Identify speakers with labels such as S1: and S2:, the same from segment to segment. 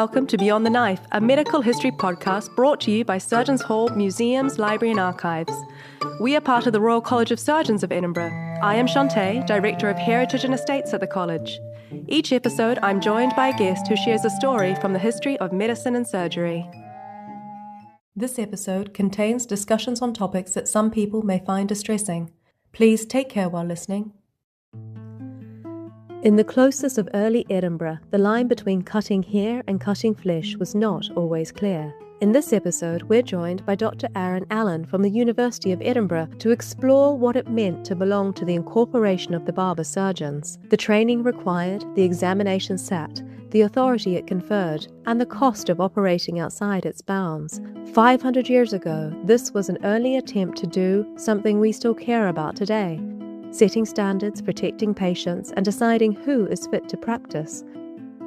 S1: welcome to Beyond the Knife, a medical history podcast brought to you by Surgeons Hall Museums, Library and Archives. We are part of the Royal College of Surgeons of Edinburgh. I am Chanté, Director of Heritage and Estates at the college. Each episode, I'm joined by a guest who shares a story from the history of medicine and surgery. This episode contains discussions on topics that some people may find distressing. Please take care while listening. In the closeness of early Edinburgh, the line between cutting hair and cutting flesh was not always clear. In this episode, we're joined by Dr. Aaron Allen from the University of Edinburgh to explore what it meant to belong to the Incorporation of the Barber Surgeons, the training required, the examination sat, the authority it conferred, and the cost of operating outside its bounds. 500 years ago, this was an early attempt to do something we still care about today: setting standards, protecting patients, and deciding who is fit to practice.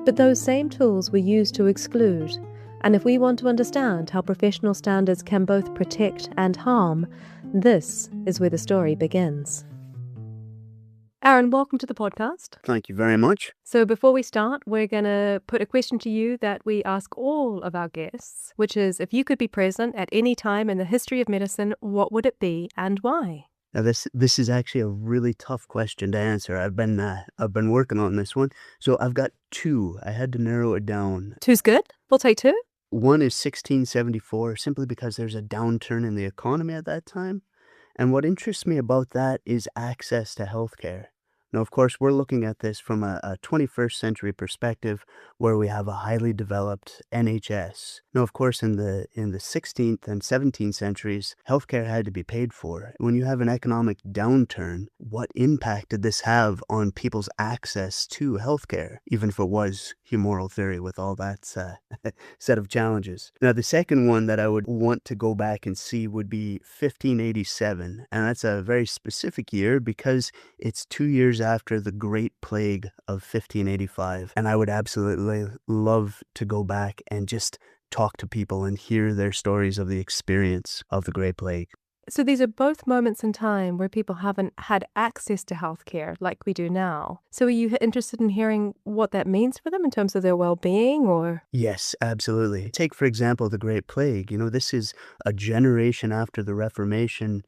S1: But those same tools were used to exclude, and if we want to understand how professional standards can both protect and harm, this is where the story begins. Aaron, welcome to the podcast.
S2: Thank you very much.
S1: So before we start, we're going to put a question to you that we ask all of our guests, which is, if you could be present at any time in the history of medicine, what would it be and why?
S2: Now this is actually a really tough question to answer. I've been working on this one, so I've got two. I had to narrow it down.
S1: Two's good. We'll take two.
S2: One is 1674, simply because there's a downturn in the economy at that time, and what interests me about that is access to healthcare. Now, of course, we're looking at this from a 21st century perspective, where we have a highly developed NHS. Now, of course, in the 16th and 17th centuries, healthcare had to be paid for. When you have an economic downturn, what impact did this have on people's access to healthcare, even if it was humoral theory with all that set of challenges? Now, the second one that I would want to go back and see would be 1587, and that's a very specific year because it's 2 years after the Great Plague of 1585, and I would absolutely love to go back and just talk to people and hear their stories of the experience of the Great Plague.
S1: So these are both moments in time where people haven't had access to healthcare like we do now. So are you interested in hearing what that means for them in terms of their well-being, or?
S2: Yes, absolutely. Take, for example, the Great Plague. You know, this is a generation after the Reformation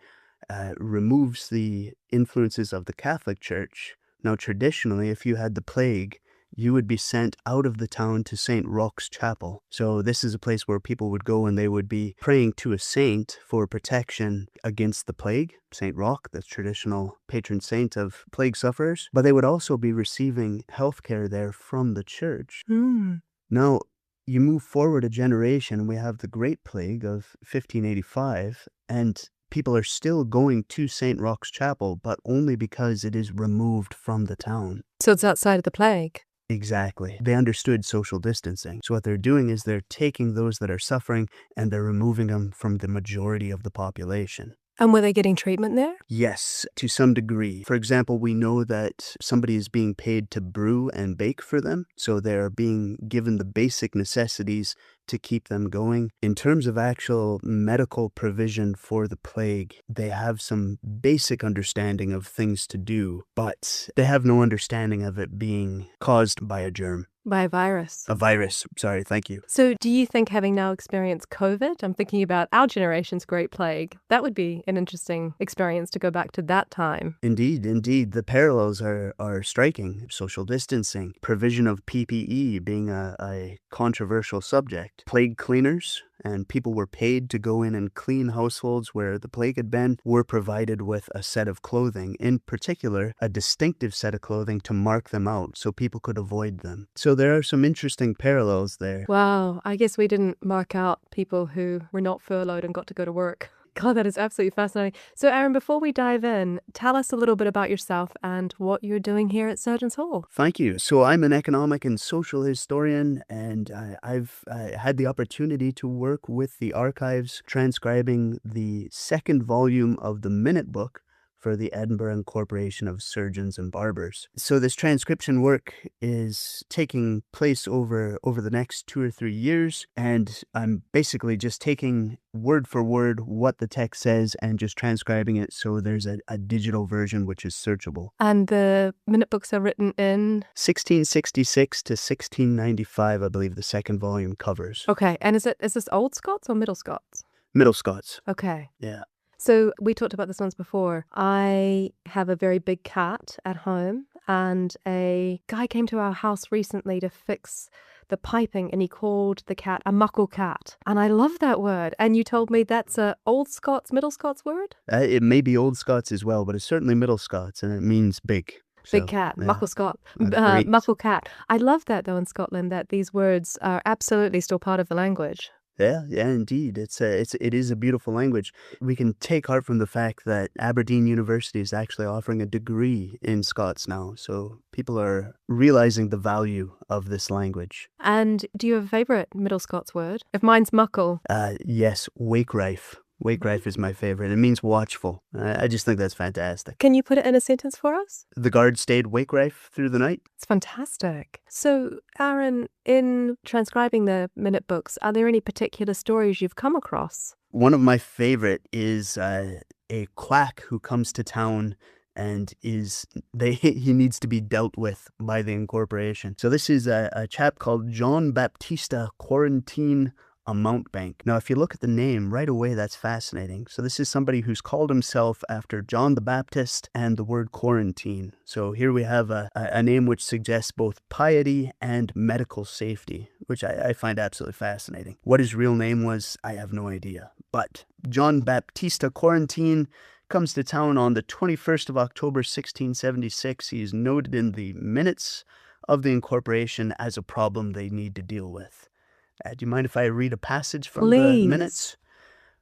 S2: removes the influences of the Catholic Church. Now, traditionally, if you had the plague, you would be sent out of the town to St. Roch's Chapel. So this is a place where people would go and they would be praying to a saint for protection against the plague, St. Roch, the traditional patron saint of plague sufferers. But they would also be receiving health care there from the church. Now, you move forward a generation, we have the Great Plague of 1585, and people are still going to St. Roch's Chapel, but only because it is removed from the town.
S1: So it's outside of the plague.
S2: Exactly. They understood social distancing. So what they're doing is they're taking those that are suffering and they're removing them from the majority of the population.
S1: And were they getting treatment there?
S2: Yes, to some degree. For example, we know that somebody is being paid to brew and bake for them, so they're being given the basic necessities to keep them going. In terms of actual medical provision for the plague, they have some basic understanding of things to do, but they have no understanding of it being caused by a germ.
S1: By a virus.
S2: A virus. Sorry, thank you.
S1: So do you think, having now experienced COVID, I'm thinking about our generation's Great Plague, that would be an interesting experience to go back to that time?
S2: Indeed. The parallels are striking. Social distancing, provision of PPE being a controversial subject, plague cleaners, and people were paid to go in and clean households where the plague had been, were provided with a set of clothing, in particular, a distinctive set of clothing to mark them out so people could avoid them. So there are some interesting parallels there.
S1: Wow, I guess we didn't mark out people who were not furloughed and got to go to work. God, that is absolutely fascinating. So Aaron, before we dive in, tell us a little bit about yourself and what you're doing here at Surgeons Hall.
S2: Thank you. So I'm an economic and social historian, and I've had the opportunity to work with the archives transcribing the second volume of the Minute Book for the Edinburgh Incorporation of Surgeons and Barbers. So this transcription work is taking place over the next 2 or 3 years, and I'm basically just taking word for word what the text says and just transcribing it so there's a digital version which is searchable.
S1: And the minute books are written in?
S2: 1666 to 1695, I believe the second volume covers.
S1: Okay, and is this Old Scots or Middle Scots?
S2: Middle Scots.
S1: Okay.
S2: Yeah.
S1: So we talked about this once before. I have a very big cat at home, and a guy came to our house recently to fix the piping, and he called the cat a muckle cat. And I love that word. And you told me that's a Old Scots, Middle Scots word?
S2: It may be Old Scots as well, but it's certainly Middle Scots, and it means big.
S1: Big cat,
S2: yeah.
S1: muckle Scot,
S2: Great.
S1: muckle cat. I love that though in Scotland, that these words are absolutely still part of the language.
S2: Yeah, indeed. It is a beautiful language. We can take heart from the fact that Aberdeen University is actually offering a degree in Scots now. So people are realizing the value of this language.
S1: And do you have a favourite Middle Scots word? If mine's muckle.
S2: Yes, wakerife. Wakerife is my favorite. It means watchful. I just think that's fantastic.
S1: Can you put it in a sentence for us?
S2: The guard stayed wakerife through the night.
S1: It's fantastic. So, Aaron, in transcribing the minute books, are there any particular stories you've come across?
S2: One of my favorite is a quack who comes to town and he needs to be dealt with by the incorporation. So this is a chap called John Baptista Quarantine a Mountebank. Now, if you look at the name right away, that's fascinating. So this is somebody who's called himself after John the Baptist and the word quarantine. So here we have a name which suggests both piety and medical safety, which I find absolutely fascinating. What his real name was, I have no idea. But John Baptista Quarantine comes to town on the 21st of October, 1676. He is noted in the minutes of the incorporation as a problem they need to deal with. Do you mind if I read a passage from the minutes?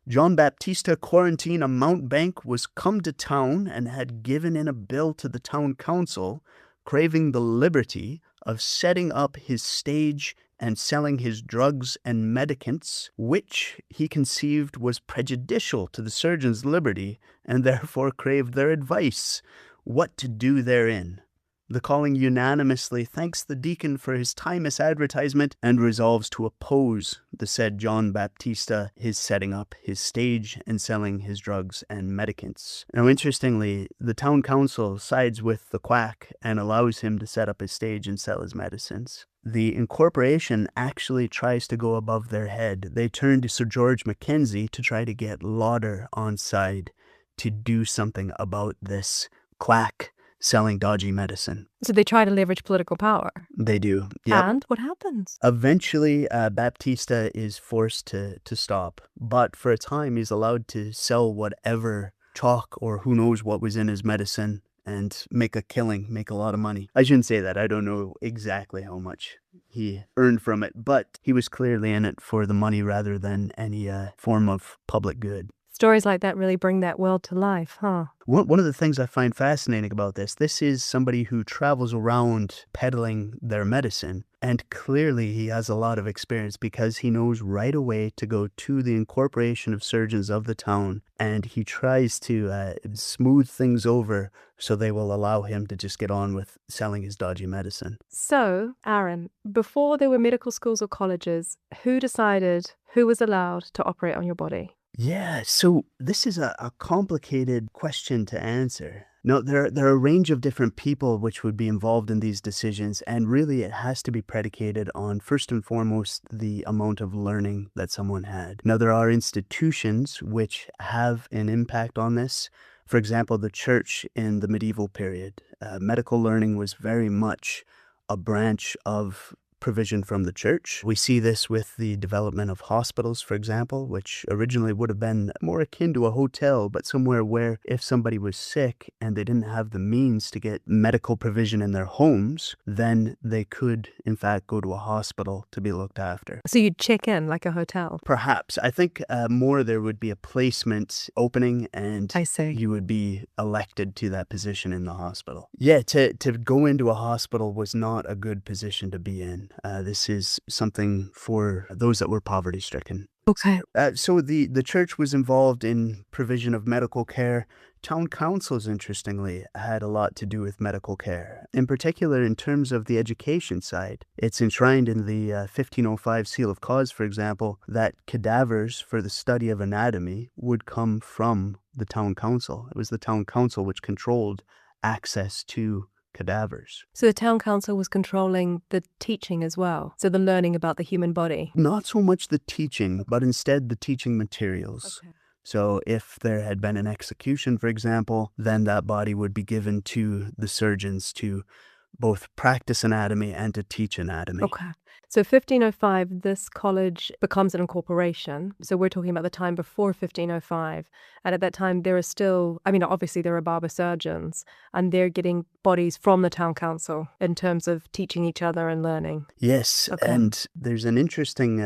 S2: John Baptista Quarantine a Mountebank was come to town and had given in a bill to the town council craving the liberty of setting up his stage and selling his drugs and medicaments, which he conceived was prejudicial to the surgeon's liberty, and therefore craved their advice, what to do therein. The calling unanimously thanks the deacon for his timous advertisement and resolves to oppose the said John Baptista his setting up his stage and selling his drugs and medicaments. Now, interestingly, the town council sides with the quack and allows him to set up his stage and sell his medicines. The incorporation actually tries to go above their head. They turn to Sir George Mackenzie to try to get Lauder on side to do something about this quack selling dodgy medicine.
S1: So they try to leverage political power.
S2: They do. Yep.
S1: And what happens?
S2: Eventually, Baptista is forced to stop. But for a time, he's allowed to sell whatever chalk or who knows what was in his medicine and make a killing, make a lot of money. I shouldn't say that. I don't know exactly how much he earned from it, but he was clearly in it for the money rather than any form of public good.
S1: Stories like that really bring that world to life, huh?
S2: One of the things I find fascinating about this is somebody who travels around peddling their medicine, and clearly he has a lot of experience because he knows right away to go to the Incorporation of Surgeons of the town, and he tries to smooth things over so they will allow him to just get on with selling his dodgy medicine.
S1: So, Aaron, before there were medical schools or colleges, who decided who was allowed to operate on your body?
S2: Yeah, so this is a complicated question to answer. No, there are a range of different people which would be involved in these decisions, and really it has to be predicated on, first and foremost, the amount of learning that someone had. Now, there are institutions which have an impact on this. For example, the church in the medieval period. Medical learning was very much a branch of provision from the church. We see this with the development of hospitals, for example, which originally would have been more akin to a hotel, but somewhere where if somebody was sick and they didn't have the means to get medical provision in their homes, then they could, in fact, go to a hospital to be looked after.
S1: So you'd check in like a hotel?
S2: Perhaps. I think more there would be a placement opening and
S1: I see.
S2: You would be elected to that position in the hospital. Yeah, to go into a hospital was not a good position to be in. This is something for those that were poverty-stricken.
S1: Okay.
S2: So the church was involved in provision of medical care. Town councils, interestingly, had a lot to do with medical care. In particular, in terms of the education side, it's enshrined in the 1505 Seal of Cause, for example, that cadavers for the study of anatomy would come from the town council. It was the town council which controlled access to cadavers.
S1: So the town council was controlling the teaching as well, so the learning about the human body.
S2: Not so much the teaching, but instead the teaching materials.
S1: Okay.
S2: So if there had been an execution, for example, then that body would be given to the surgeons to both practice anatomy and to teach anatomy.
S1: Okay. So 1505, this college becomes an incorporation. So we're talking about the time before 1505. And at that time, there are still, obviously there are barber surgeons, and they're getting bodies from the town council in terms of teaching each other and learning.
S2: Yes,
S1: Okay.
S2: and there's an interesting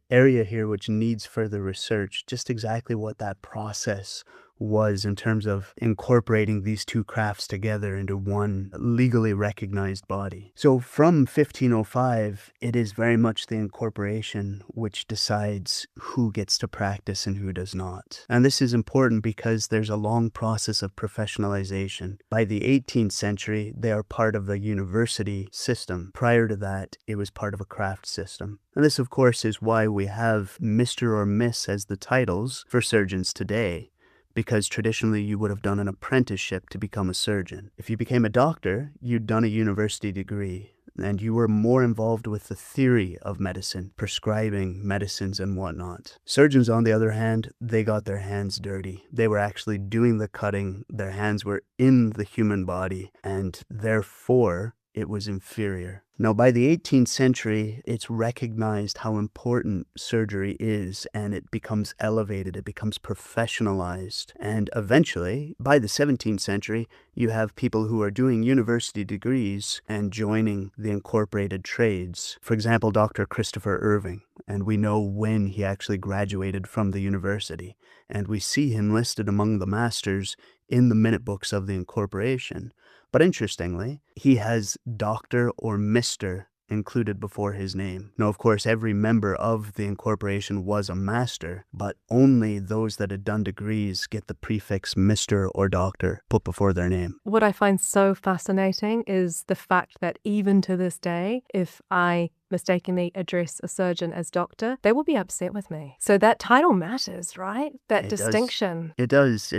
S2: area here which needs further research, just exactly what that process was in terms of incorporating these two crafts together into one legally recognized body. So from 1505, it is very much the incorporation which decides who gets to practice and who does not. And this is important because there's a long process of professionalization. By the 18th century, they are part of the university system. Prior to that, it was part of a craft system. And this, of course, is why we have Mr. or Miss as the titles for surgeons today, because traditionally you would have done an apprenticeship to become a surgeon. If you became a doctor, you'd done a university degree, and you were more involved with the theory of medicine, prescribing medicines and whatnot. Surgeons, on the other hand, they got their hands dirty. They were actually doing the cutting. Their hands were in the human body, and therefore it was inferior. Now, by the 18th century, it's recognized how important surgery is, and it becomes elevated, it becomes professionalized. And eventually, by the 17th century, you have people who are doing university degrees and joining the incorporated trades. For example, Dr. Christopher Irving, and we know when he actually graduated from the university. And we see him listed among the masters in the minute books of the incorporation. But interestingly, he has Dr. or Mr. included before his name. Now, of course, every member of the incorporation was a master, but only those that had done degrees get the prefix Mr. or Doctor put before their name.
S1: What I find so fascinating is the fact that even to this day, if I mistakenly address a surgeon as doctor, they will be upset with me. So that title matters, right? That distinction.
S2: It does.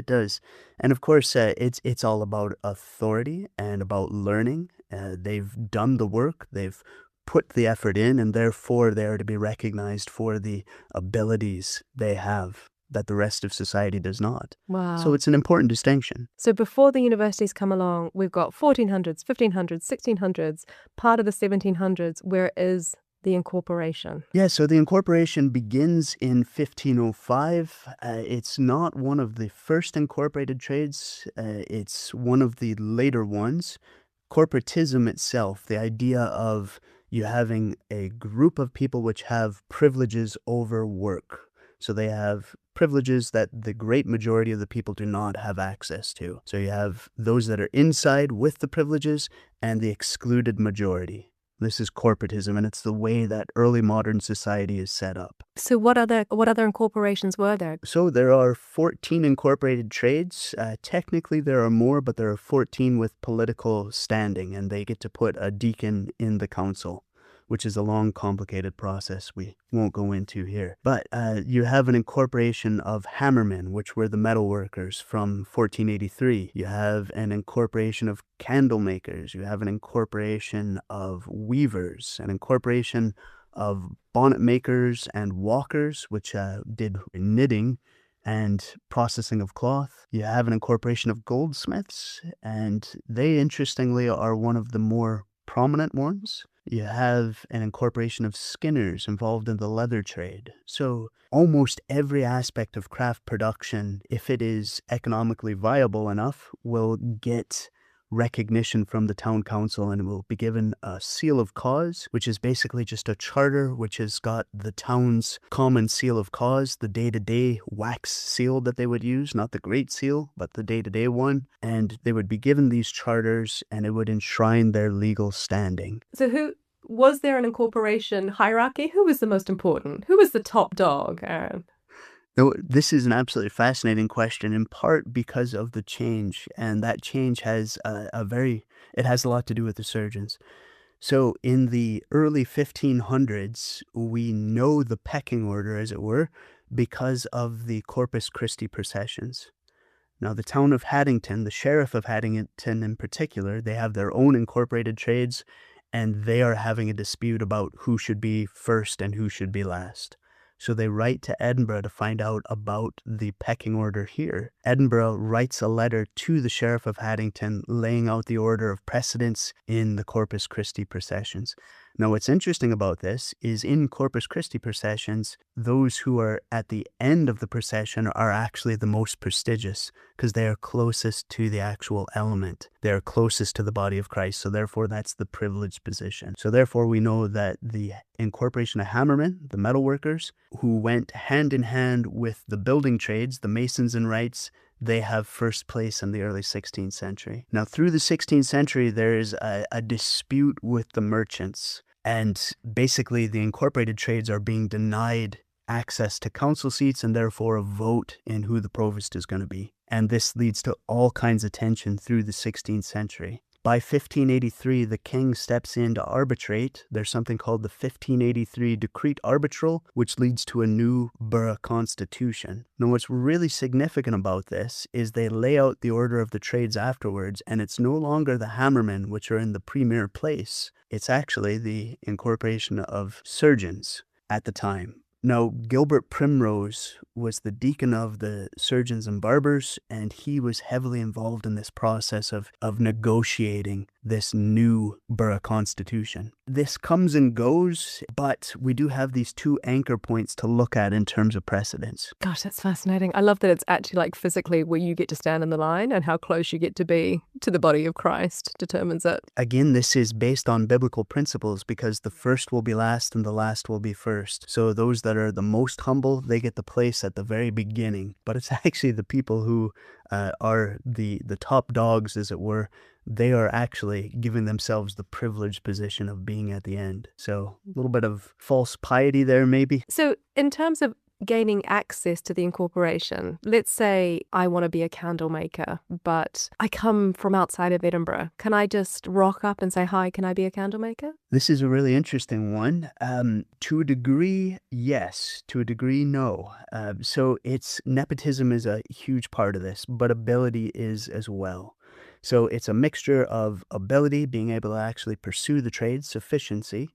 S2: And of course, it's all about authority and about learning. They've done the work, they've put the effort in, and therefore they are to be recognized for the abilities they have that the rest of society does not.
S1: Wow.
S2: So it's an important distinction.
S1: So before the universities come along, we've got 1400s, 1500s, 1600s, part of the 1700s. Where is the incorporation?
S2: Yeah, so the incorporation begins in 1505. It's not one of the first incorporated trades. It's one of the later ones. Corporatism itself, the idea of you having a group of people which have privileges over work. So they have privileges that the great majority of the people do not have access to. So you have those that are inside with the privileges and the excluded majority. This is corporatism, and it's the way that early modern society is set up.
S1: So what other incorporations were there?
S2: So there are 14 incorporated trades. Technically there are more, but there are 14 with political standing, and they get to put a deacon in the council, which is a long, complicated process we won't go into here. But you have an incorporation of hammermen, which were the metal workers from 1483. You have an incorporation of candle makers. You have an incorporation of weavers, an incorporation of bonnet makers and walkers, which did knitting and processing of cloth. You have an incorporation of goldsmiths, and they, interestingly, are one of the more prominent ones. You have an incorporation of skinners involved in the leather trade. So almost every aspect of craft production, if it is economically viable enough, will get recognition from the town council, and it will be given a seal of cause, which is basically just a charter which has got the town's common seal of cause, the day-to-day wax seal that they would use, not the great seal, but the day-to-day one. And they would be given these charters, and it would enshrine their legal standing.
S1: So Was there an incorporation hierarchy? Who was the most important? Who was the top dog, Aaron?
S2: No, this is an absolutely fascinating question, in part because of the change, and that change has it has a lot to do with the surgeons. So in the early 1500s, we know the pecking order, as it were, because of the Corpus Christi processions. Now, the town of Haddington, the sheriff of Haddington in particular, they have their own incorporated trades, and they are having a dispute about who should be first and who should be last. So they write to Edinburgh to find out about the pecking order here. Edinburgh writes a letter to the sheriff of Haddington laying out the order of precedence in the Corpus Christi processions. Now, what's interesting about this is in Corpus Christi processions, those who are at the end of the procession are actually the most prestigious because they are closest to the actual element. They're closest to the body of Christ, so therefore that's the privileged position. So therefore we know that the incorporation of hammermen, the metalworkers, who went hand in hand with the building trades, the masons and wrights, they have first place in the early 16th century. Now, through the 16th century, there is a dispute with the merchants. And basically, the incorporated trades are being denied access to council seats and therefore a vote in who the provost is going to be. And this leads to all kinds of tension through the 16th century. By 1583, the king steps in to arbitrate. There's something called the 1583 Decreet Arbitral, which leads to a new borough constitution. Now, what's really significant about this is they lay out the order of the trades afterwards, and it's no longer the hammermen, which are in the premier place. It's actually the Incorporation of Surgeons at the time. Now, Gilbert Primrose was the deacon of the surgeons and barbers, and he was heavily involved in this process of negotiating this new borough constitution. This comes and goes, but we do have these two anchor points to look at in terms of precedence.
S1: Gosh, that's fascinating. I love that it's actually like physically where you get to stand in the line and how close you get to be to the body of Christ determines it.
S2: Again, this is based on biblical principles because the first will be last and the last will be first. So those that are the most humble, they get the place at the very beginning. But it's actually the people who are the top dogs, as it were. They are actually giving themselves the privileged position of being at the end. So a little bit of false piety there, maybe.
S1: So in terms of gaining access to the incorporation, let's say I want to be a candle maker, but I come from outside of Edinburgh. Can I just rock up and say, hi, can I be a candle maker?
S2: This is a really interesting one. To a degree, yes. To a degree, no. So nepotism is a huge part of this, but ability is as well. So it's a mixture of ability, being able to actually pursue the trade, sufficiency,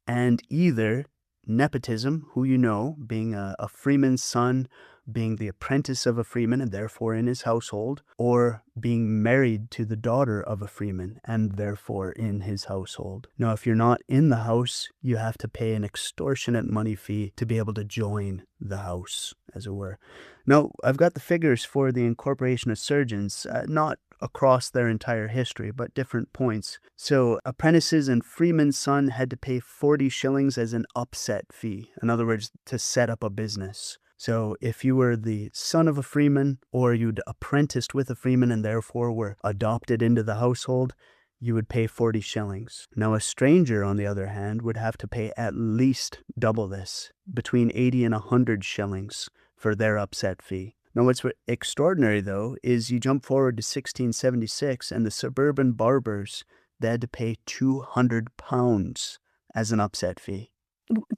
S2: and either nepotism, who you know, being a freeman's son, being the apprentice of a freeman and therefore in his household, or being married to the daughter of a freeman and therefore in his household. Now, if you're not in the house, you have to pay an extortionate money fee to be able to join the house, as it were. Now, I've got the figures for the Incorporation of Surgeons, not across their entire history, but different points. So apprentices and freeman's son had to pay 40 shillings as an upset fee. In other words, to set up a business. So if you were the son of a freeman or you'd apprenticed with a freeman and therefore were adopted into the household, you would pay 40 shillings. Now a stranger, on the other hand, would have to pay at least double this, between 80 and 100 shillings for their upset fee. Now, what's extraordinary, though, is you jump forward to 1676 and the suburban barbers, they had to pay £200 as an upset fee.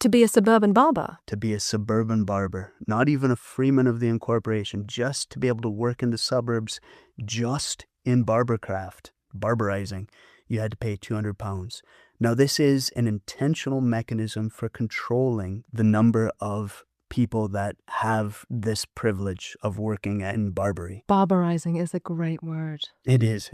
S1: To be a suburban barber?
S2: To be a suburban barber. Not even a freeman of the incorporation, just to be able to work in the suburbs, just in barbercraft, barberizing, you had to pay £200. Now, this is an intentional mechanism for controlling the number of people that have this privilege of working in Barbary.
S1: Barberizing is a great word.
S2: It is.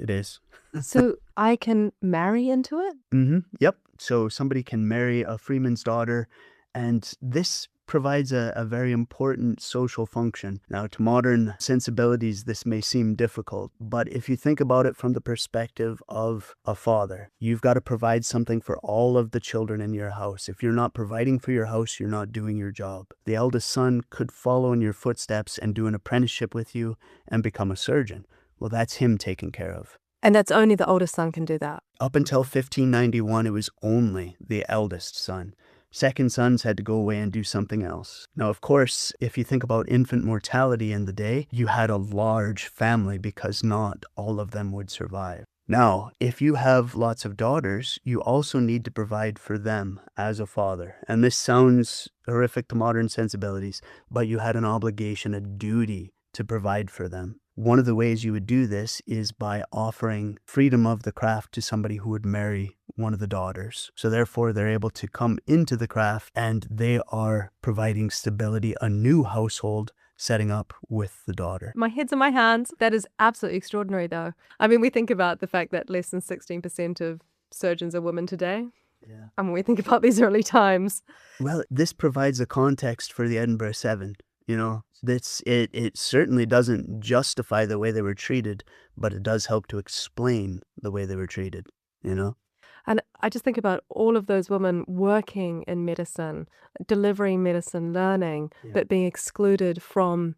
S1: So I can marry into it?
S2: Yep. So somebody can marry a freeman's daughter, and this provides a very important social function. Now, to modern sensibilities, this may seem difficult, but if you think about it from the perspective of a father, you've got to provide something for all of the children in your house. If you're not providing for your house, you're not doing your job. The eldest son could follow in your footsteps and do an apprenticeship with you and become a surgeon. Well, that's him taken care of.
S1: And that's only the oldest son can do that.
S2: Up until 1591, it was only the eldest son. Second sons had to go away and do something else. Now, of course, if you think about infant mortality in the day, you had a large family because not all of them would survive. Now, if you have lots of daughters, you also need to provide for them as a father. And this sounds horrific to modern sensibilities, but you had an obligation, a duty to provide for them. One of the ways you would do this is by offering freedom of the craft to somebody who would marry one of the daughters. So therefore, they're able to come into the craft and they are providing stability, a new household setting up with the daughter.
S1: My head's in my hands. That is absolutely extraordinary, though. I mean, we think about the fact that less than 16% of surgeons are women today.
S2: Yeah.
S1: And when we think about these early times.
S2: Well, this provides a context for the Edinburgh Seven. You know, it certainly doesn't justify the way they were treated, but it does help to explain the way they were treated, you know?
S1: And I just think about all of those women working in medicine, delivering medicine, learning, but being excluded from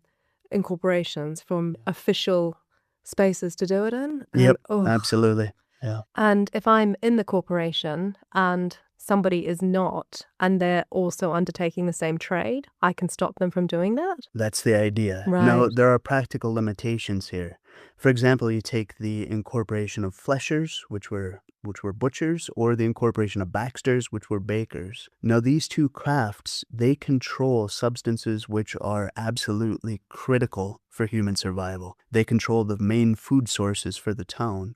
S1: incorporations, from official spaces to do it in.
S2: Yep,
S1: And,
S2: absolutely. Yeah.
S1: And if I'm in the corporation and somebody is not, and they're also undertaking the same trade, I can stop them from doing that?
S2: That's the idea.
S1: Right.
S2: Now, there are practical limitations here. For example, you take the Incorporation of Fleshers, which were butchers, or the Incorporation of Baxters, which were bakers. Now, these two crafts, they control substances which are absolutely critical for human survival. They control the main food sources for the town.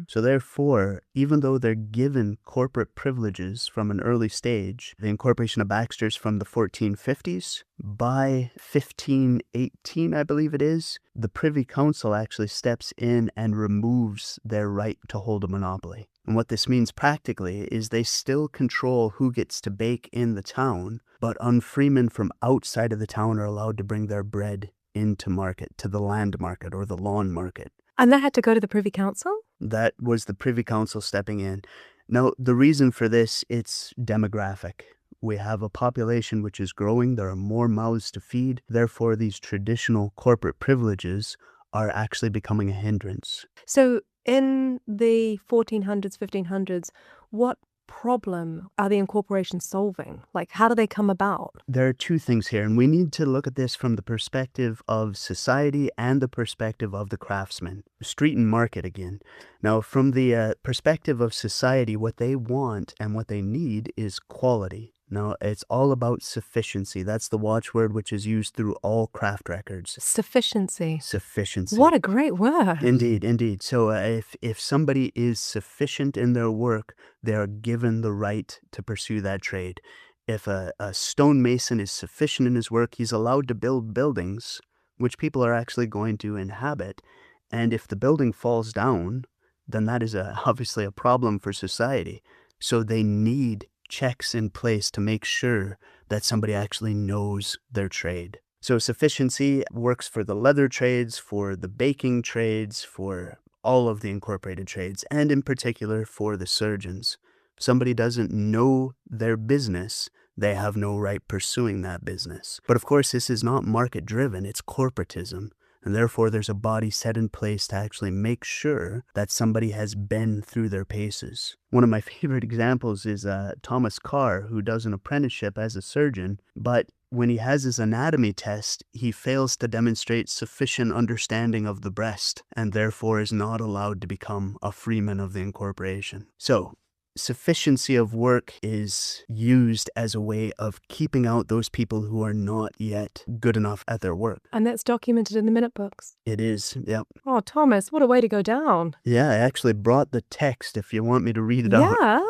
S2: So therefore, even though they're given corporate privileges from an early stage, the Incorporation of Baxters from the 1450s, by 1518, I believe it is, the Privy Council actually steps in and removes their right to hold a monopoly. And what this means practically is they still control who gets to bake in the town, but unfreemen from outside of the town are allowed to bring their bread into market, to the land market or the lawn market.
S1: And that had to go to the Privy Council?
S2: That was the Privy Council stepping in. Now, the reason for this, it's demographic. We have a population which is growing. There are more mouths to feed. Therefore, these traditional corporate privileges are actually becoming a hindrance.
S1: So in the 1400s, 1500s, what problem are the incorporations solving? Like, how do they come about?
S2: There are two things here, and we need to look at this from the perspective of society and the perspective of the craftsman. Street and market again. Now, from the perspective of society, what they want and what they need is quality. Now, it's all about sufficiency. That's the watchword which is used through all craft records.
S1: Sufficiency.
S2: Sufficiency.
S1: What a great word.
S2: Indeed, indeed. So if somebody is sufficient in their work, they are given the right to pursue that trade. If a stonemason is sufficient in his work, he's allowed to build buildings which people are actually going to inhabit. And if the building falls down, then that is obviously a problem for society. So they need checks in place to make sure that somebody actually knows their trade. So sufficiency works for the leather trades, for the baking trades, for all of the incorporated trades, and in particular for the surgeons. If somebody doesn't know their business, they have no right pursuing that business. But of course, this is not market driven, it's corporatism. And therefore, there's a body set in place to actually make sure that somebody has been through their paces. One of my favorite examples is Thomas Carr, who does an apprenticeship as a surgeon, but when he has his anatomy test, he fails to demonstrate sufficient understanding of the breast, and therefore is not allowed to become a freeman of the incorporation. So, sufficiency of work is used as a way of keeping out those people who are not yet good enough at their work.
S1: And that's documented in the minute books.
S2: It is, yep.
S1: Oh, Thomas, what a way to go down.
S2: Yeah, I actually brought the text if you want me to read it out.
S1: Yeah.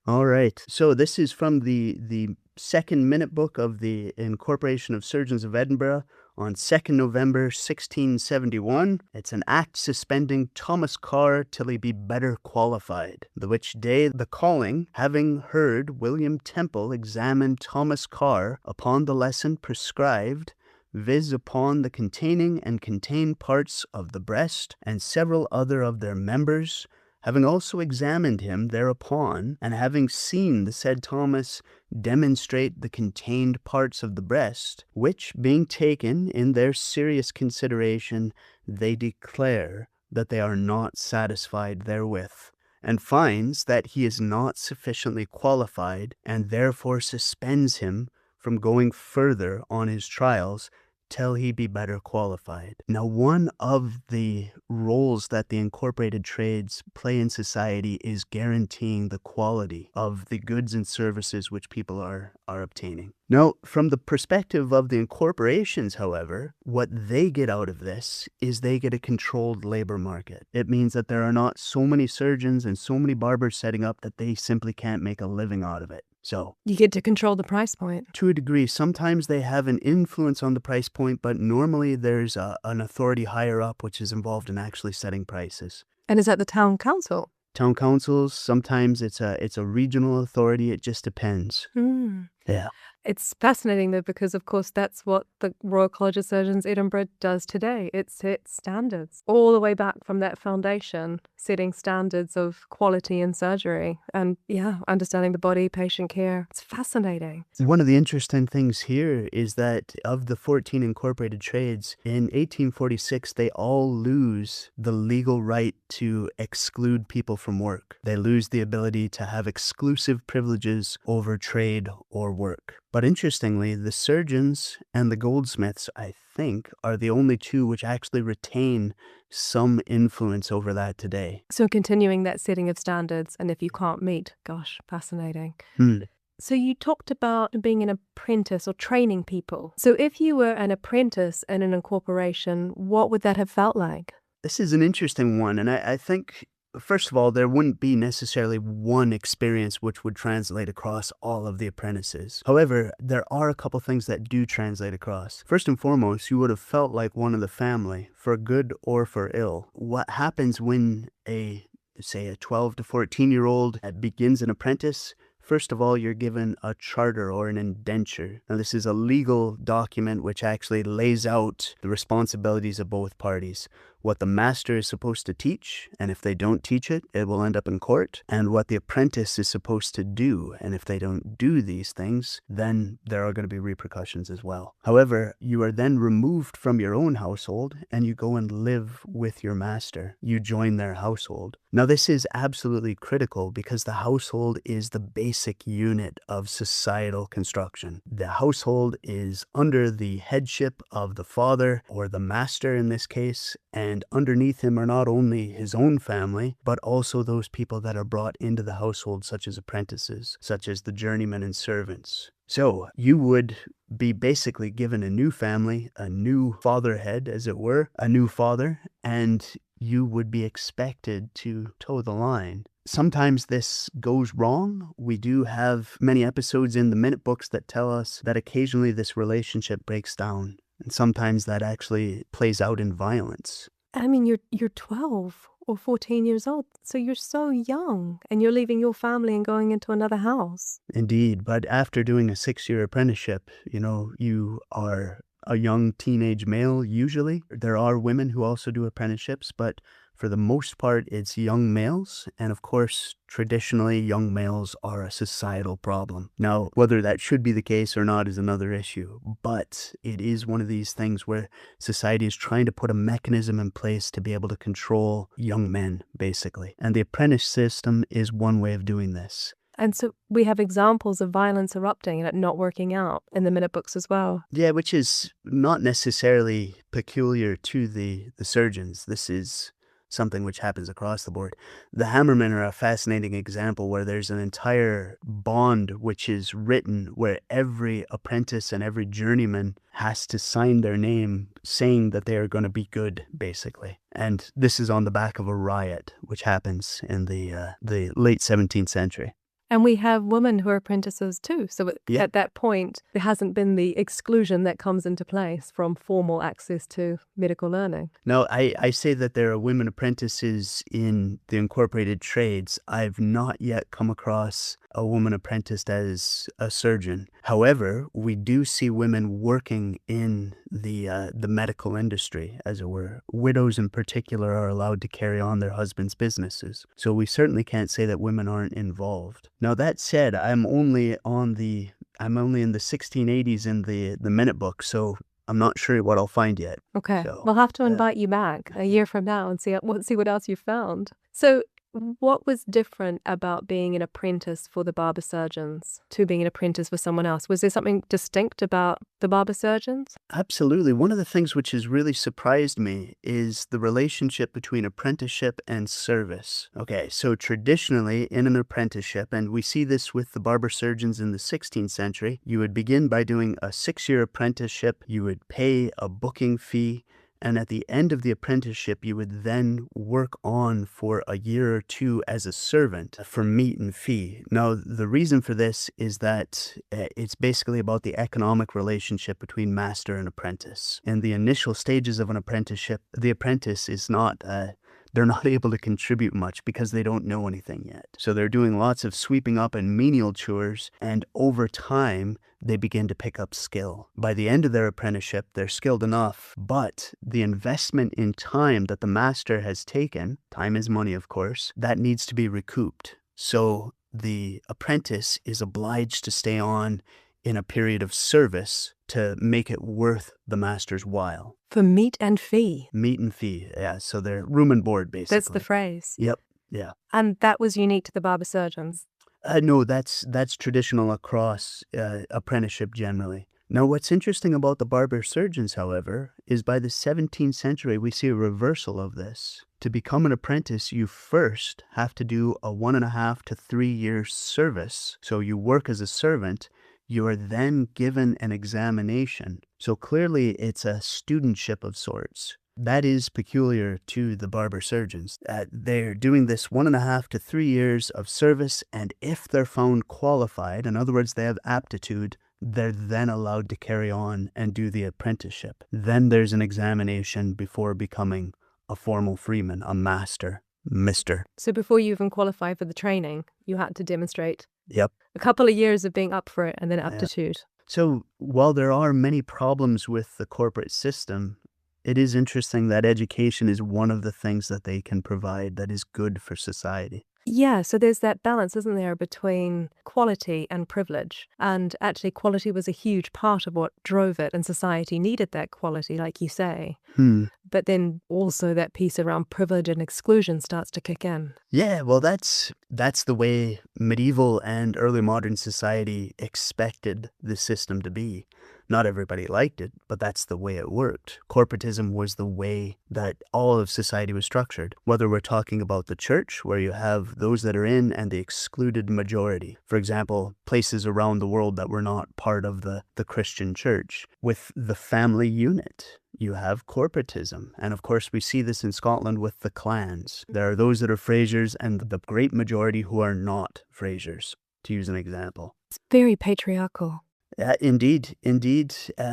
S2: All right. So this is from the second minute book of the Incorporation of Surgeons of Edinburgh on 2nd November 1671. It's an act suspending Thomas Carr till he be better qualified. The which day the calling, having heard William Temple examine Thomas Carr upon the lesson prescribed, viz. Upon the containing and contained parts of the breast and several other of their members, having also examined him thereupon, and having seen the said Thomas demonstrate the contained parts of the breast, which being taken in their serious consideration, they declare that they are not satisfied therewith, and finds that he is not sufficiently qualified, and therefore suspends him from going further on his trials till he be better qualified. Now, one of the roles that the incorporated trades play in society is guaranteeing the quality of the goods and services which people are obtaining. Now, from the perspective of the incorporations, however, what they get out of this is they get a controlled labor market. It means that there are not so many surgeons and so many barbers setting up that they simply can't make a living out of it. So
S1: you get to control the price point.
S2: To a degree, sometimes they have an influence on the price point, but normally there's an authority higher up which is involved in actually setting prices.
S1: And is that the town council?
S2: Town councils, sometimes it's a regional authority. It just depends. Yeah.
S1: It's fascinating, though, because, of course, that's what the Royal College of Surgeons Edinburgh does today. It sets standards all the way back from that foundation, setting standards of quality in surgery and, understanding the body, patient care. It's fascinating.
S2: One of the interesting things here is that of the 14 incorporated trades, in 1846, they all lose the legal right to exclude people from work. They lose the ability to have exclusive privileges over trade or work. But interestingly, the surgeons and the goldsmiths, I think, are the only two which actually retain some influence over that today.
S1: So continuing that setting of standards, and if you can't meet, gosh, fascinating. So you talked about being an apprentice or training people. So if you were an apprentice in an incorporation, what would that have felt like?
S2: This is an interesting one, and I think, first of all, there wouldn't be necessarily one experience which would translate across all of the apprentices. However, there are a couple things that do translate across. First and foremost, you would have felt like one of the family, for good or for ill. What happens when say a 12 to 14-year-old begins an apprentice? First of all, you're given a charter or an indenture. Now, this is a legal document which actually lays out the responsibilities of both parties. What the master is supposed to teach, and if they don't teach it, it will end up in court, and what the apprentice is supposed to do, and if they don't do these things, then there are going to be repercussions as well. However, you are then removed from your own household, and you go and live with your master. You join their household. Now, this is absolutely critical because the household is the basic unit of societal construction. The household is under the headship of the father, or the master in this case, and underneath him are not only his own family, but also those people that are brought into the household, such as apprentices, such as the journeymen and servants. So you would be basically given a new family, a new fatherhead, as it were, a new father, and you would be expected to toe the line. Sometimes this goes wrong. We do have many episodes in the minute books that tell us that occasionally this relationship breaks down. And sometimes that actually plays out in violence.
S1: I mean, you're 12 or 14 years old, so you're so young, and you're leaving your family and going into another house.
S2: Indeed, but after doing a 6-year apprenticeship, you are a young teenage male usually. There are women who also do apprenticeships, but for the most part, it's young males. And of course, traditionally, young males are a societal problem. Now, whether that should be the case or not is another issue. But it is one of these things where society is trying to put a mechanism in place to be able to control young men, basically. And the apprentice system is one way of doing this.
S1: And so we have examples of violence erupting and it not working out in the minute books as well.
S2: Yeah, which is not necessarily peculiar to the surgeons. This is something which happens across the board. The hammermen are a fascinating example where there's an entire bond which is written where every apprentice and every journeyman has to sign their name saying that they are going to be good, basically. And this is on the back of a riot which happens in the late 17th century.
S1: And we have women who are apprentices too. So at that point, there hasn't been the exclusion that comes into place from formal access to medical learning.
S2: No, I say that there are women apprentices in the incorporated trades. I've not yet come across a woman apprenticed as a surgeon. However, we do see women working in the medical industry, as it were. Widows in particular are allowed to carry on their husbands' businesses. So we certainly can't say that women aren't involved. Now, that said, I'm only in the 1680s in the minute book, so I'm not sure what I'll find yet.
S1: Okay.
S2: So,
S1: We'll have to invite you back a year from now and see what else you found. So what was different about being an apprentice for the barber surgeons to being an apprentice for someone else? Was there something distinct about the barber surgeons?
S2: Absolutely. One of the things which has really surprised me is the relationship between apprenticeship and service. Okay, so traditionally in an apprenticeship, and we see this with the barber surgeons in the 16th century, you would begin by doing a 6-year apprenticeship, you would pay a booking fee, and at the end of the apprenticeship, you would then work on for a year or two as a servant for meat and fee. Now, the reason for this is that it's basically about the economic relationship between master and apprentice. In the initial stages of an apprenticeship, the apprentice is not they're not able to contribute much because they don't know anything yet. So they're doing lots of sweeping up and menial chores, and over time, they begin to pick up skill. By the end of their apprenticeship, they're skilled enough, but the investment in time that the master has taken, time is money, of course, that needs to be recouped. So the apprentice is obliged to stay on in a period of service to make it worth the master's while.
S1: For meat and fee.
S2: Meat and fee, yeah. So they're room and board, basically.
S1: That's the phrase.
S2: Yep, yeah.
S1: And that was unique to the barber surgeons.
S2: No, that's traditional across apprenticeship generally. Now, what's interesting about the barber surgeons, however, is by the 17th century, we see a reversal of this. To become an apprentice, you first have to do a 1.5 to 3 year service. So you work as a servant. You are then given an examination. So clearly it's a studentship of sorts. That is peculiar to the barber surgeons. They're doing this 1.5 to 3 years of service, and if they're found qualified, in other words, they have aptitude, they're then allowed to carry on and do the apprenticeship. Then there's an examination before becoming a formal freeman, a master, mister.
S1: So before you even qualify for the training, you had to demonstrate
S2: Yep.
S1: a couple of years of being up for it and then aptitude.
S2: So while there are many problems with the corporate system, it is interesting that education is one of the things that they can provide that is good for society.
S1: Yeah, so there's that balance, isn't there, between quality and privilege. And actually, quality was a huge part of what drove it, and society needed that quality, like you say. But then also that piece around privilege and exclusion starts to kick in.
S2: Yeah, well, that's the way medieval and early modern society expected the system to be. Not everybody liked it, but that's the way it worked. Corporatism was the way that all of society was structured. Whether we're talking about the church, where you have those that are in and the excluded majority. For example, places around the world that were not part of the Christian church. With the family unit, you have corporatism. And of course, we see this in Scotland with the clans. There are those that are Frasers and the great majority who are not Frasers, to use an example.
S1: It's very patriarchal.
S2: Indeed.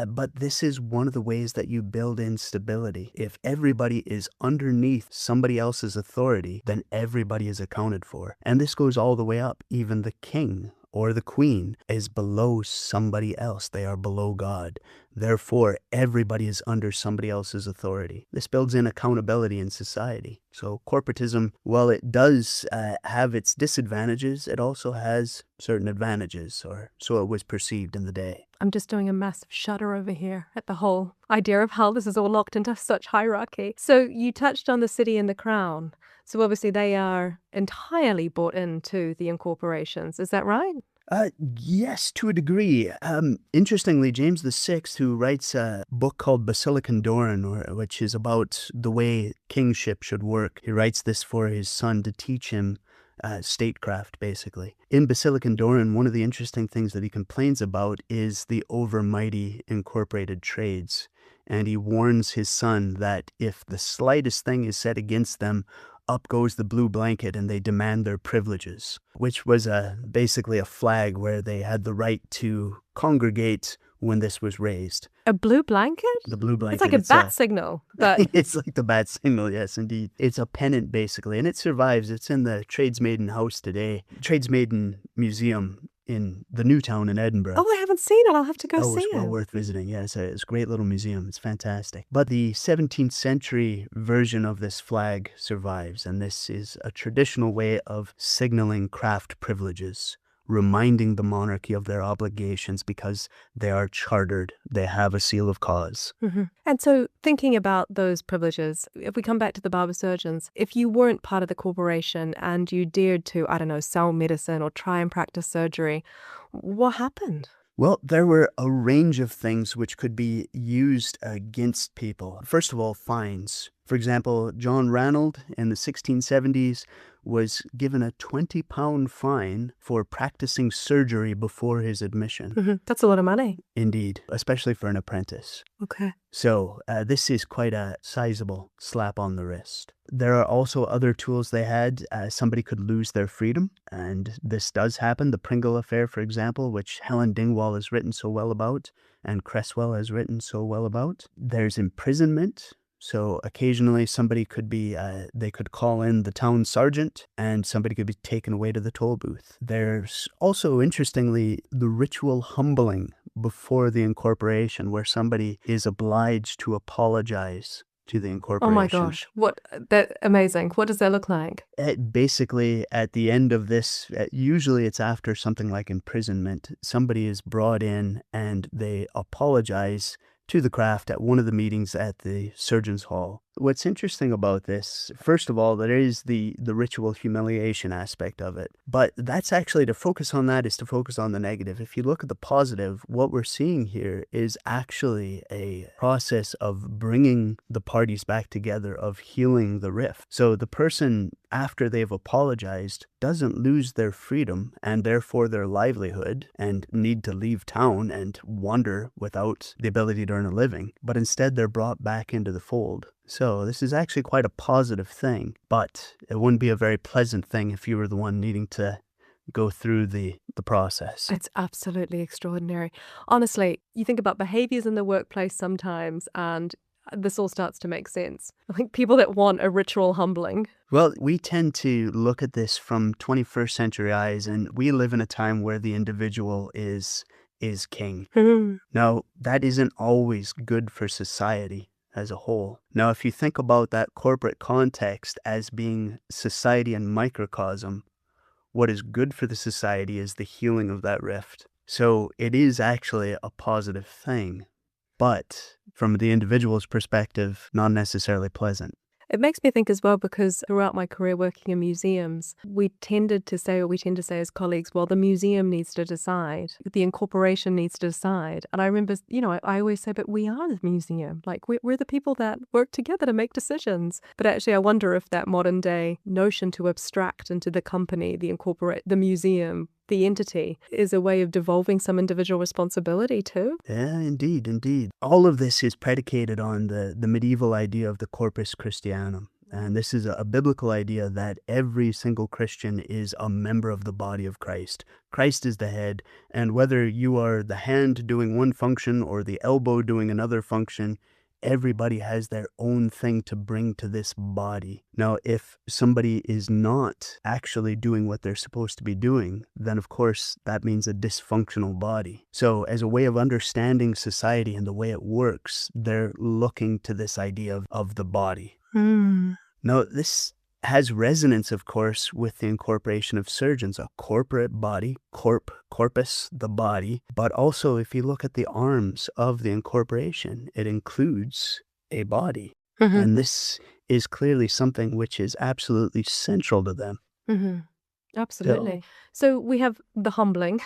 S2: But this is one of the ways that you build in stability. If everybody is underneath somebody else's authority, then everybody is accounted for. And this goes all the way up. Even the king or the queen is below somebody else. They are below God. Therefore, everybody is under somebody else's authority. This builds in accountability in society. So corporatism, while it does have its disadvantages, it also has certain advantages, or so it was perceived in the day.
S1: I'm just doing a massive shudder over here at the whole idea of how this is all locked into such hierarchy. So you touched on the city and the crown. So obviously they are entirely bought into the incorporations. Is that right?
S2: Yes, to a degree. Interestingly, James VI, who writes a book called Basilican Doran, which is about the way kingship should work, he writes this for his son to teach him statecraft, basically. In Basilican Doran, one of the interesting things that he complains about is the overmighty incorporated trades. And he warns his son that if the slightest thing is said against them, up goes the blue blanket and they demand their privileges, which was basically a flag where they had the right to congregate when this was raised.
S1: A blue blanket?
S2: The blue blanket.
S1: It's like a bat signal. But
S2: it's like the bat signal, yes, indeed. It's a pennant, basically, and it survives. It's in the Tradesmaiden House today. Tradesmaiden Museum in the Newtown in Edinburgh.
S1: Oh, I haven't seen it. I'll have to go see
S2: It's
S1: it.
S2: well worth visiting. Yeah, it's a great little museum. It's fantastic. But the 17th century version of this flag survives, and this is a traditional way of signaling craft privileges reminding the monarchy of their obligations because they are chartered. They have a seal of cause.
S1: And so thinking about those privileges, if we come back to the barber surgeons, if you weren't part of the corporation and you dared to, I don't know, sell medicine or try and practice surgery, what happened?
S2: Well, there were a range of things which could be used against people. First of all, fines. For example, John Ranald in the 1670s was given a £20 fine for practicing surgery before his admission.
S1: That's a lot of money.
S2: Indeed, especially for an apprentice.
S1: Okay.
S2: So this is quite a sizable slap on the wrist. There are also other tools they had. Somebody could lose their freedom, and this does happen. The Pringle affair, for example, which Helen Dingwall has written so well about, and Cresswell has written so well about. There's imprisonment. So occasionally somebody could be, they could call in the town sergeant and somebody could be taken away to the toll booth. There's also, interestingly, the ritual humbling before the incorporation where somebody is obliged to apologize to the incorporation.
S1: Oh my gosh, amazing. What does that look like?
S2: Basically, at the end of this, usually it's after something like imprisonment, somebody is brought in and they apologize to the craft at one of the meetings at the Surgeons' Hall. What's interesting about this, first of all, there is the ritual humiliation aspect of it. But that's actually, to focus on that is to focus on the negative. If you look at the positive, what we're seeing here is actually a process of bringing the parties back together, of healing the rift. So the person, after they've apologized, doesn't lose their freedom and therefore their livelihood and need to leave town and wander without the ability to earn a living, but instead they're brought back into the fold. So this is actually quite a positive thing, but it wouldn't be a very pleasant thing if you were the one needing to go through the process.
S1: It's absolutely extraordinary. Honestly, you think about behaviors in the workplace sometimes, and this all starts to make sense. I think people that want a ritual humbling.
S2: Well, we tend to look at this from 21st century eyes, and we live in a time where the individual is king. Now, that isn't always good for society as a whole. Now, if you think about that corporate context as being society and microcosm, what is good for the society is the healing of that rift. So it is actually a positive thing, but from the individual's perspective, not necessarily pleasant.
S1: It makes me think as well, because throughout my career working in museums, we tend to say as colleagues, well, the museum needs to decide, the incorporation needs to decide. And I remember, I always say, but we are the museum. Like, we're the people that work together to make decisions. But actually, I wonder if that modern day notion to abstract into the company, the museum, the entity, is a way of devolving some individual responsibility too.
S2: Yeah, indeed. All of this is predicated on the medieval idea of the corpus Christianum. And this is a biblical idea that every single Christian is a member of the body of Christ. Christ is the head, and whether you are the hand doing one function or the elbow doing another function, everybody has their own thing to bring to this body. Now, if somebody is not actually doing what they're supposed to be doing, then of course that means a dysfunctional body. So as a way of understanding society and the way it works, they're looking to this idea of the body. Now, this has resonance, of course, with the Incorporation of Surgeons, a corporate body, corpus, the body. But also, if you look at the arms of the incorporation, it includes a body. And this is clearly something which is absolutely central to them.
S1: Absolutely. So we have the humbling,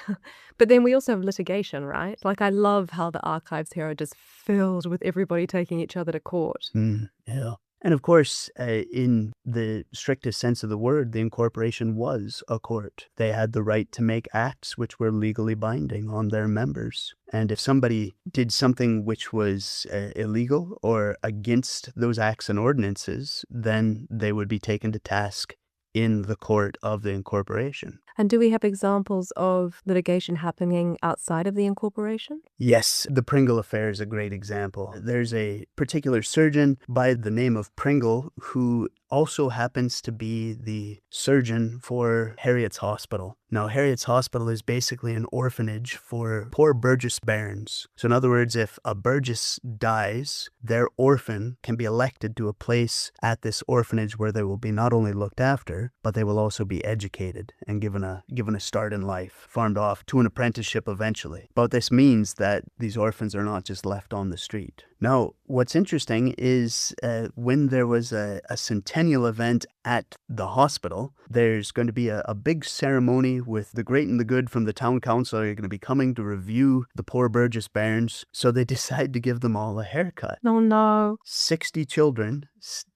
S1: but then we also have litigation, right? Like, I love how the archives here are just filled with everybody taking each other to court.
S2: Yeah. And of course, in the strictest sense of the word, the incorporation was a court. They had the right to make acts which were legally binding on their members. And if somebody did something which was illegal or against those acts and ordinances, then they would be taken to task in the court of the incorporation.
S1: And do we have examples of litigation happening outside of the incorporation?
S2: Yes, the Pringle affair is a great example. There's a particular surgeon by the name of Pringle who also happens to be the surgeon for Harriet's Hospital. Now, Harriet's Hospital is basically an orphanage for poor Burgess bairns. So in other words, if a Burgess dies, their orphan can be elected to a place at this orphanage where they will be not only looked after, but they will also be educated and given a start in life, farmed off to an apprenticeship eventually. But this means that these orphans are not just left on the street. Now, what's interesting is when there was a centennial event at the hospital, there's going to be a big ceremony with the great and the good from the town council are going to be coming to review the poor Burgess bairns. So they decide to give them all a haircut.
S1: Oh no.
S2: 60 children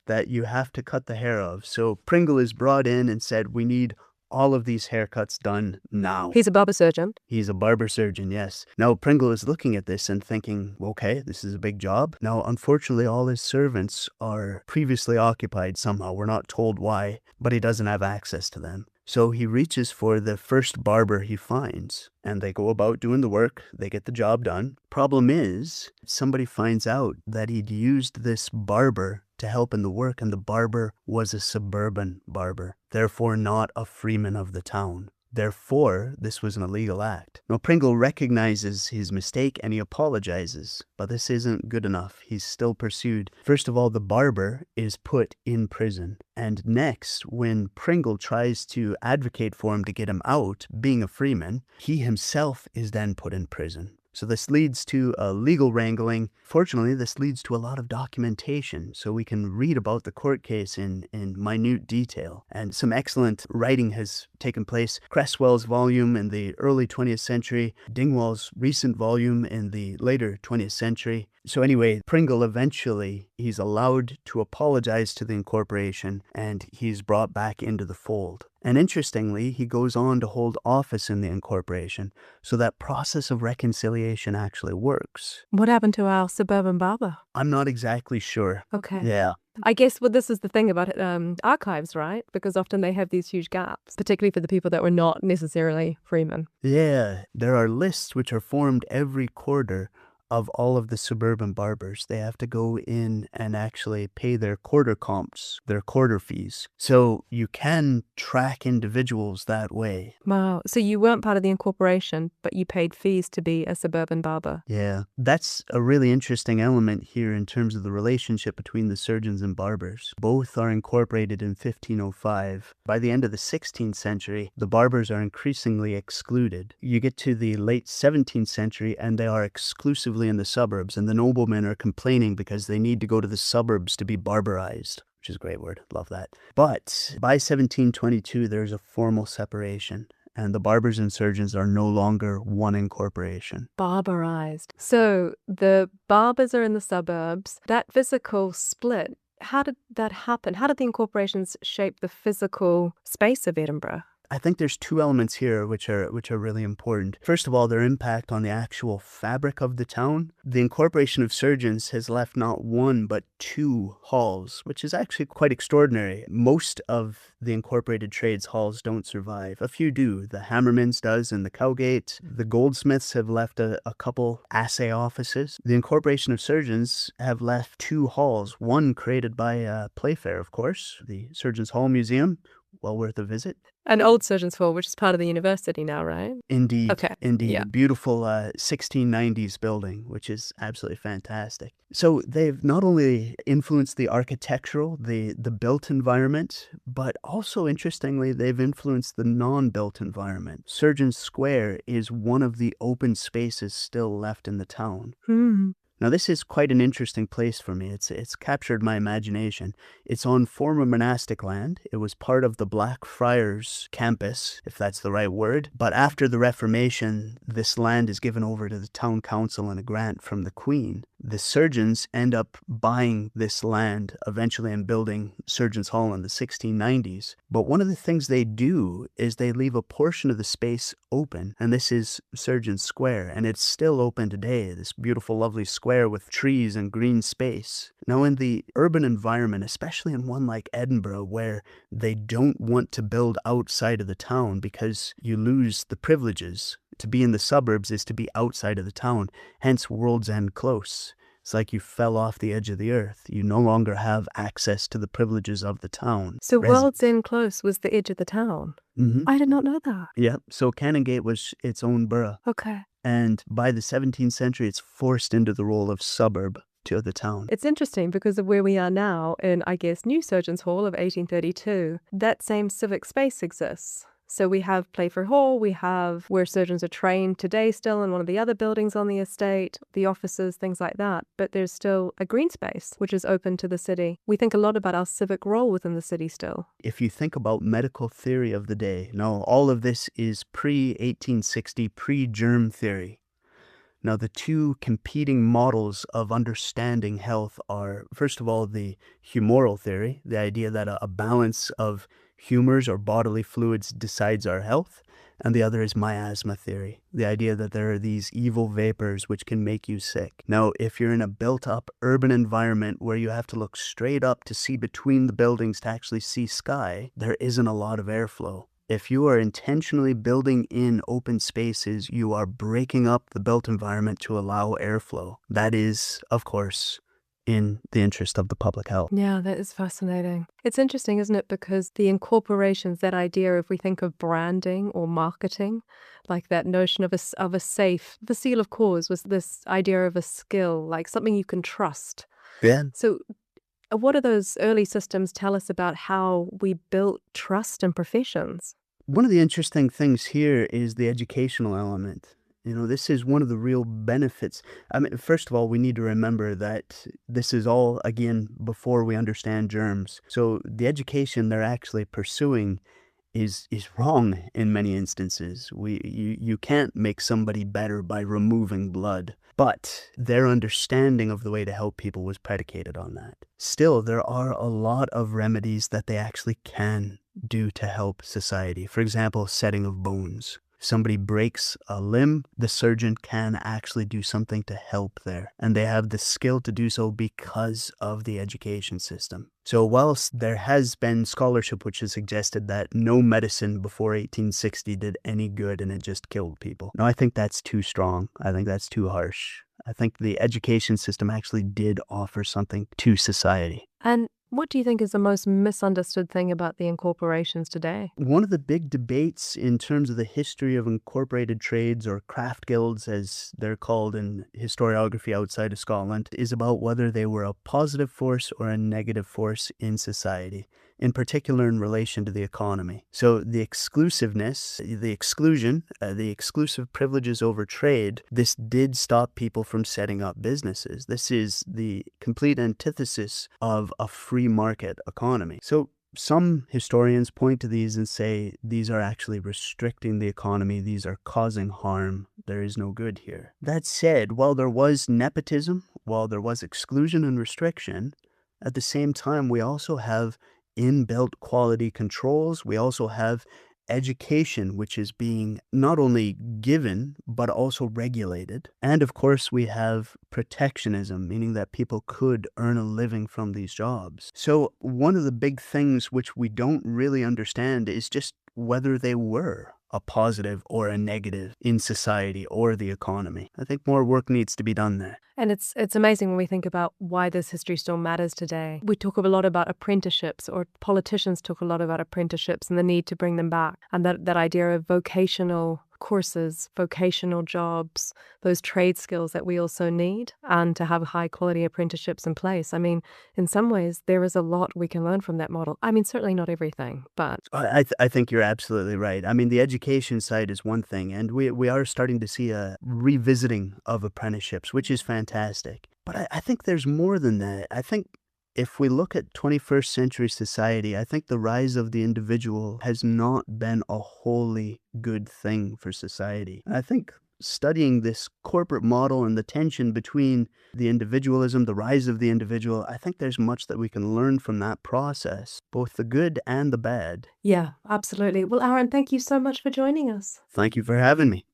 S2: that you have to cut the hair of. So Pringle is brought in and said, we need all of these haircuts done now.
S1: He's a barber surgeon.
S2: He's a barber surgeon, yes. Now, Pringle is looking at this and thinking, okay, this is a big job. Now, unfortunately, all his servants are previously occupied somehow. We're not told why, but he doesn't have access to them. So he reaches for the first barber he finds, and they go about doing the work. They get the job done. Problem is, somebody finds out that he'd used this barber to help in the work, and the barber was a suburban barber, therefore not a freeman of the town. Therefore, this was an illegal act. Now, Pringle recognizes his mistake and he apologizes, but this isn't good enough. He's still pursued. First of all, the barber is put in prison. And next, when Pringle tries to advocate for him to get him out, being a freeman, he himself is then put in prison. So this leads to a legal wrangling. Fortunately, this leads to a lot of documentation, so we can read about the court case in minute detail. And some excellent writing has taken place. Cresswell's volume in the early 20th century, Dingwall's recent volume in the later 20th century. So anyway, Pringle eventually, he's allowed to apologize to the Incorporation, and he's brought back into the fold. And interestingly, he goes on to hold office in the Incorporation, so that process of reconciliation actually works.
S1: What happened to our suburban barber?
S2: I'm not exactly sure.
S1: Okay.
S2: Yeah.
S1: I guess this is the thing about archives, right? Because often they have these huge gaps, particularly for the people that were not necessarily freemen.
S2: Yeah, there are lists which are formed every quarter of all of the suburban barbers. They have to go in and actually pay their quarter comps, their quarter fees. So you can track individuals that way.
S1: Wow. So you weren't part of the incorporation, but you paid fees to be a suburban barber.
S2: Yeah, that's a really interesting element here in terms of the relationship between the surgeons and barbers. Both are incorporated in 1505. By the end of the 16th century, the barbers are increasingly excluded. You get to the late 17th century and they are exclusively in the suburbs, and the noblemen are complaining because they need to go to the suburbs to be barberized, which is a great word. Love that. But by 1722, there's a formal separation, and the barbers and surgeons are no longer one incorporation.
S1: Barberized. So the barbers are in the suburbs. That physical split, how did that happen? How did the incorporations shape the physical space of Edinburgh?
S2: I think there's two elements here which are really important. First of all, their impact on the actual fabric of the town. The Incorporation of Surgeons has left not one but two halls, which is actually quite extraordinary. Most of the incorporated trades halls don't survive. A few do. The Hammerman's does in the Cowgate. The Goldsmiths have left a couple assay offices. The Incorporation of Surgeons have left two halls, one created by Playfair, of course, the Surgeons Hall Museum. Well worth a visit.
S1: An old Surgeons Hall, which is part of the university now, right?
S2: Indeed.
S1: Okay.
S2: Indeed.
S1: Yeah.
S2: Beautiful 1690s building, which is absolutely fantastic. So they've not only influenced the architectural, the built environment, but also, interestingly, they've influenced the non-built environment. Surgeons Square is one of the open spaces still left in the town. Now, this is quite an interesting place for me. It's captured my imagination. It's on former monastic land. It was part of the Blackfriars campus, if that's the right word. But after the Reformation, this land is given over to the town council in a grant from the Queen. The surgeons end up buying this land eventually and building Surgeons Hall in the 1690s. But one of the things they do is they leave a portion of the space open, and this is Surgeons Square, and it's still open today, this beautiful, lovely square with trees and green space. Now, in the urban environment, especially in one like Edinburgh, where they don't want to build outside of the town because you lose the privileges. To be in the suburbs is to be outside of the town, hence World's End Close. It's like you fell off the edge of the earth. You no longer have access to the privileges of the town.
S1: So World's End Close was the edge of the town?
S2: Mm-hmm.
S1: I did not know that.
S2: Yeah, so Canongate was its own borough.
S1: Okay.
S2: And by the 17th century, it's forced into the role of suburb to the town.
S1: It's interesting because of where we are now in, I guess, New Surgeons Hall of 1832. That same civic space exists. So we have Playfair Hall, we have where surgeons are trained today still in one of the other buildings on the estate, the offices, things like that. But there's still a green space, which is open to the city. We think a lot about our civic role within the city still.
S2: If you think about medical theory of the day, now all of this is pre-1860, pre-germ theory. Now, the two competing models of understanding health are, first of all, the humoral theory, the idea that a balance of humors or bodily fluids decides our health, and the other is miasma theory, the idea that there are these evil vapors which can make you sick. Now, if you're in a built-up urban environment where you have to look straight up to see between the buildings to actually see sky, there isn't a lot of airflow. If you are intentionally building in open spaces, you are breaking up the built environment to allow airflow. That is, of course, in the interest of the public health.
S1: Yeah, that is fascinating. It's interesting, isn't it? Because the incorporations, that idea, if we think of branding or marketing, like that notion of a safe, the seal of cause was this idea of a skill, like something you can trust.
S2: Yeah.
S1: So what do those early systems tell us about how we built trust in professions?
S2: One of the interesting things here is the educational element. This is one of the real benefits. I mean, first of all, we need to remember that this is all, again, before we understand germs. So the education they're actually pursuing is wrong in many instances. You can't make somebody better by removing blood. But their understanding of the way to help people was predicated on that. Still, there are a lot of remedies that they actually can do to help society. For example, setting of bones. Somebody breaks a limb, the surgeon can actually do something to help there. And they have the skill to do so because of the education system. So whilst there has been scholarship which has suggested that no medicine before 1860 did any good and it just killed people. No, I think that's too strong. I think that's too harsh. I think the education system actually did offer something to society.
S1: And what do you think is the most misunderstood thing about the incorporations today?
S2: One of the big debates in terms of the history of incorporated trades, or craft guilds as they're called in historiography outside of Scotland, is about whether they were a positive force or a negative force in society, in particular in relation to the economy. So the exclusiveness, the exclusion, the exclusive privileges over trade, this did stop people from setting up businesses. This is the complete antithesis of a free market economy. So some historians point to these and say these are actually restricting the economy. These are causing harm. There is no good here. That said, while there was nepotism, while there was exclusion and restriction, at the same time, we also have inbuilt quality controls. We also have education, which is being not only given, but also regulated. And of course, we have protectionism, meaning that people could earn a living from these jobs. So one of the big things which we don't really understand is just whether they were a positive or a negative in society or the economy. I think more work needs to be done there.
S1: And it's amazing when we think about why this history still matters today. We talk a lot about apprenticeships, or politicians talk a lot about apprenticeships and the need to bring them back. And that idea of vocational courses, vocational jobs, those trade skills that we also need, and to have high quality apprenticeships in place. I mean, in some ways, there is a lot we can learn from that model. I mean, certainly not everything, but...
S2: I think you're absolutely right. I mean, the education side is one thing, and we are starting to see a revisiting of apprenticeships, which is fantastic. But I think there's more than that. I think if we look at 21st century society, I think the rise of the individual has not been a wholly good thing for society. I think studying this corporate model and the tension between the individualism, the rise of the individual, I think there's much that we can learn from that process, both the good and the bad.
S1: Yeah, absolutely. Well, Aaron, thank you so much for joining us.
S2: Thank you for having me.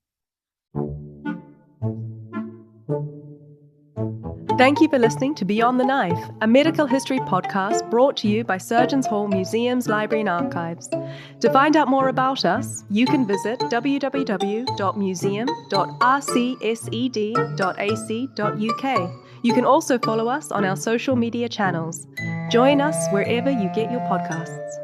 S1: Thank you for listening to Beyond the Knife, a medical history podcast brought to you by Surgeons Hall Museums, Library and Archives. To find out more about us, you can visit www.museum.rcsed.ac.uk. You can also follow us on our social media channels. Join us wherever you get your podcasts.